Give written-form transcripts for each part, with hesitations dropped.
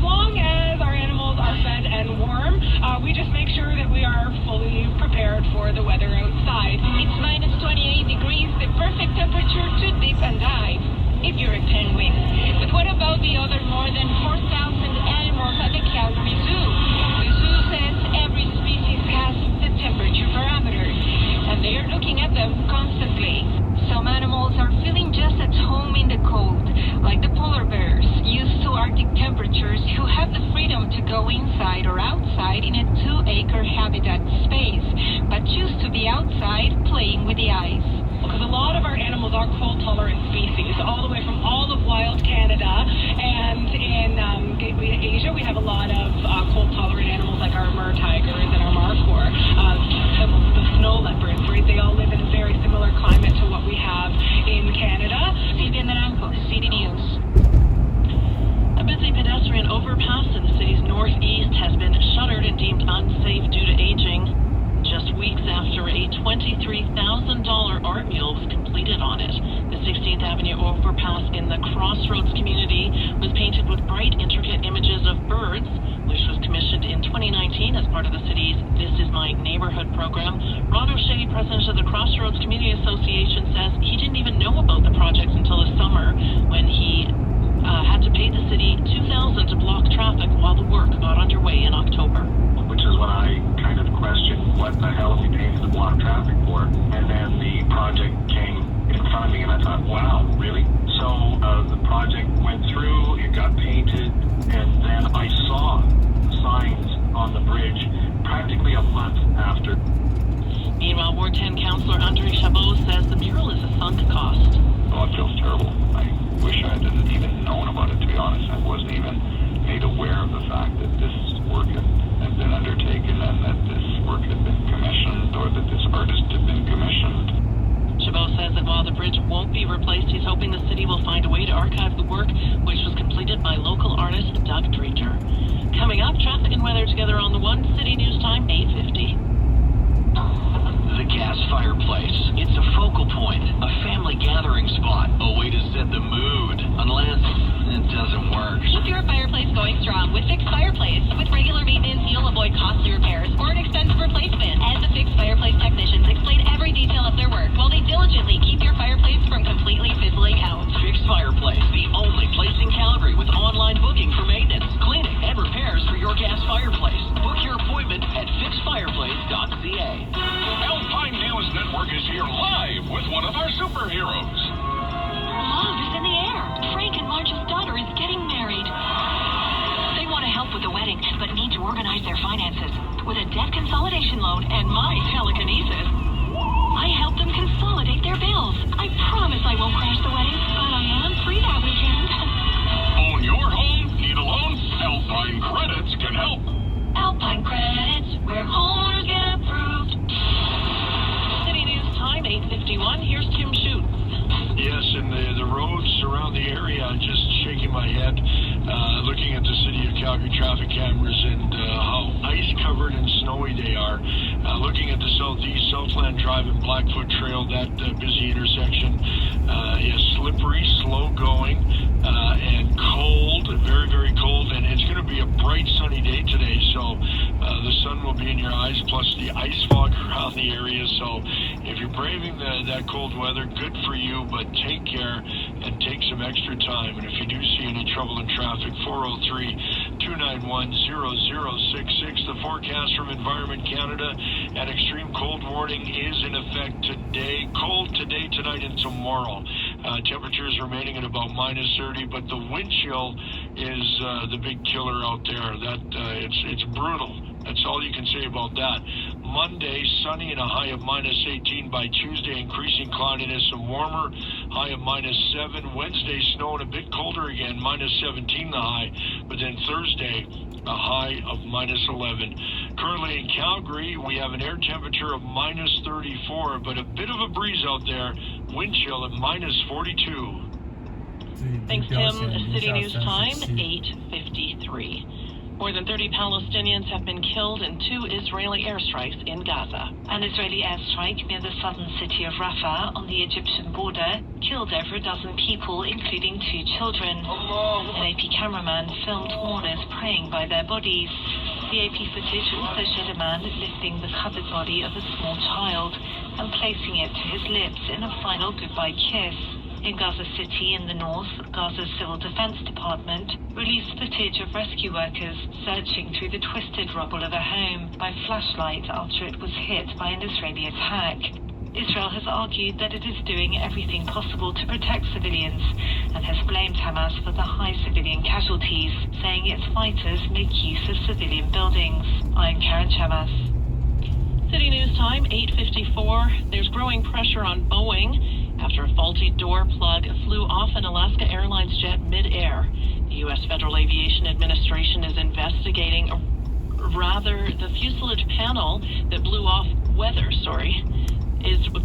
as long as our animals are fed and warm, we just make sure that we are fully prepared for the weather outside. It's minus 28 degrees, the perfect temperature to dip and dive if you're a penguin. But what about the other more than 4,000 animals at the Calgary Zoo? The zoo says every species has the temperature parameter, and they are looking at them constantly. Some animals are feeling just at home in the cold, like the polar bears, used to Arctic temperatures, who have the freedom to go inside or outside in a 2-acre habitat space, but choose to be outside playing with the ice. Because a lot of our animals are cold-tolerant species, all the way from all of wild Canada, and in Asia we have a lot of cold-tolerant animals like our mer tigers and our markhor, the snow leopards, right? They all live in a very similar climate to what we have in Canada. Vivian Naranjo, City News. A busy pedestrian overpass in the city's northeast has been shuttered and deemed unsafe due to aging. Just weeks after a $23,000 art mural was completed on it. The 16th Avenue overpass in the Crossroads community was painted with bright, intricate images of birds, which was commissioned in 2019 as part of the city's This Is My Neighborhood program. Ron O'Shea, president of the Crossroads Community Association, says he didn't even know about the project until the summer when he had to pay the city $2,000 to block traffic while the work got underway in October. Which is when I kind of questioned what the hell are we paying to block traffic for? And then the project came in front of me and I thought, wow, really? So the project went through, it got painted, and then I saw signs on the bridge practically a month after. Meanwhile, Ward 10 Councillor Andre Chabot says the mural is a sunk cost. Oh, it feels terrible. I wish I hadn't even known about it, to be honest. I wasn't even made aware of the fact that this work had been undertaken and that this work had been commissioned, or that this artist had been commissioned. Chabot says that while the bridge won't be replaced, he's hoping the city will find a way to archive the work, which was completed by local artist Doug Dreger. Coming up, traffic and weather together on the One City News Time, 8:50. The gas fireplace. It's a focal point, a family gathering spot, a way to set the mood, unless it doesn't work. Keep your fireplace going strong with Fixed Fireplace. With regular maintenance, you'll avoid costly repairs or an expensive replacement. And the Fixed Fireplace technicians explain every detail of their work while they diligently keep your fireplace from completely fizzling out. Fixed Fireplace, the only place in Calgary with online booking for maintenance, cleaning, and repairs for your gas fireplace. Book your appointment at fixedfireplace.ca. Alpine News Network is here live with one of our superheroes. Love is in the air. Frank and Marge's daughter is getting married. They want to help with the wedding, but need to organize their finances. With a debt consolidation loan and my telekinesis, I help them consolidate their bills. I promise I won't crash the wedding, but I am free that weekend. Own your home? Need a loan? Alpine Credits can help. Alpine Credits, where homeowners get approved. City News Time, 8:51. Here's Tim Schutz. Yes, and the roads around the area, I'm just shaking my head, looking at the City of Calgary traffic cameras and how ice-covered and snowy they are. Looking at the southeast, Southland Drive and Blackfoot Trail, that busy intersection, slippery, slow-going, and cold, very, very cold, and it's going to be a bright, sunny day today, so the sun will be in your eyes, plus the ice fog around the area, so if you're braving that cold weather, good for you, but take care and take some extra time. And if you do see any trouble in traffic, 403-291-0066. The forecast from Environment Canada, an extreme cold warning is in effect today. Cold today, tonight, and tomorrow. Temperatures remaining at about minus 30, but the wind chill is the big killer out there. It's brutal. That's all you can say about that. Monday, sunny and a high of minus 18. By Tuesday, increasing cloudiness and warmer, high of minus 7. Wednesday, snow and a bit colder again, minus 17 the high. But then Thursday, a high of minus 11. Currently in Calgary, we have an air temperature of minus 34, but a bit of a breeze out there. Wind chill at minus 42. Thanks, Tim. City News Time, 8:53. More than 30 Palestinians have been killed in 2 Israeli airstrikes in Gaza. An Israeli airstrike near the southern city of Rafah on the Egyptian border killed over a dozen people, including 2 children. An AP cameraman filmed mourners praying by their bodies. The AP footage also showed a man lifting the covered body of a small child and placing it to his lips in a final goodbye kiss. In Gaza City in the north, Gaza's Civil Defense Department released footage of rescue workers searching through the twisted rubble of a home by flashlight after it was hit by an Israeli attack. Israel has argued that it is doing everything possible to protect civilians and has blamed Hamas for the high civilian casualties, saying its fighters make use of civilian buildings. I'm Karen Chamas. City News Time, 8:54. There's growing pressure on Boeing after a faulty door plug flew off an Alaska Airlines jet mid-air. The U.S. Federal Aviation Administration is investigating, the fuselage panel that blew off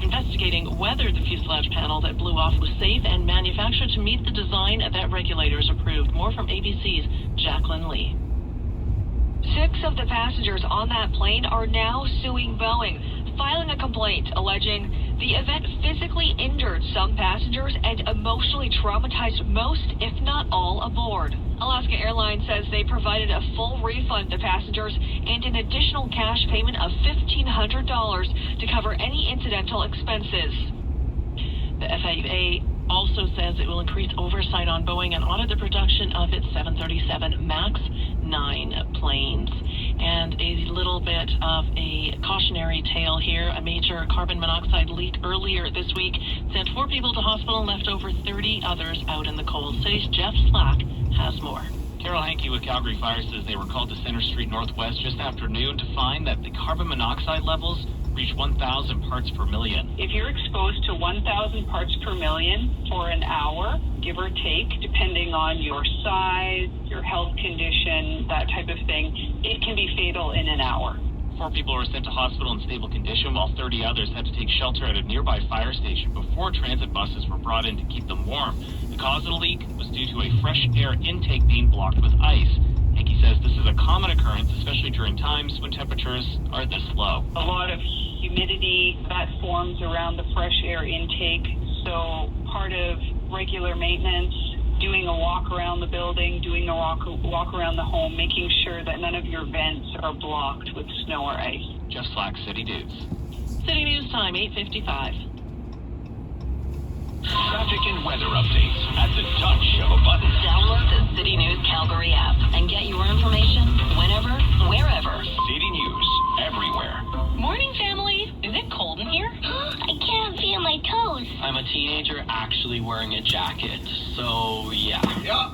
investigating whether the fuselage panel that blew off was safe and manufactured to meet the design that regulators approved. More from ABC's Jacqueline Lee. 6 of the passengers on that plane are now suing Boeing, filing a complaint alleging the event physically injured some passengers and emotionally traumatized most, if not all, aboard. Alaska Airlines says they provided a full refund to passengers and an additional cash payment of $1,500 to cover any incidental expenses. The FAA also says it will increase oversight on Boeing and audit the production of its 737 MAX 9 planes. And a little bit of a cautionary tale here. A major carbon monoxide leak earlier this week sent 4 people to hospital and left over 30 others out in the cold. City's Jeff Slack has more. Carol Hankey with Calgary Fire says they were called to Center Street Northwest just after noon to find that the carbon monoxide levels reach 1,000 parts per million. If you're exposed to 1,000 parts per million for an hour, give or take, depending on your size, your health condition, that type of thing, it can be fatal in an hour. 4 people were sent to hospital in stable condition, while 30 others had to take shelter at a nearby fire station before transit buses were brought in to keep them warm. The cause of the leak was due to a fresh air intake being blocked with ice. Hankey says this is a common occurrence, especially during times when temperatures are this low. A lot of humidity that forms around the fresh air intake, so part of regular maintenance, doing a walk around the building, doing a walk around the home, making sure that none of your vents are blocked with snow or ice. Jeff Slack, City News. City News Time, 8:55. Traffic and weather updates at the touch of a button. Download the City News Calgary app and get your information whenever, wherever. City News, everywhere. Morning, family. Is it cold in here? I can't feel my toes. I'm a teenager actually wearing a jacket, so yeah. Yeah.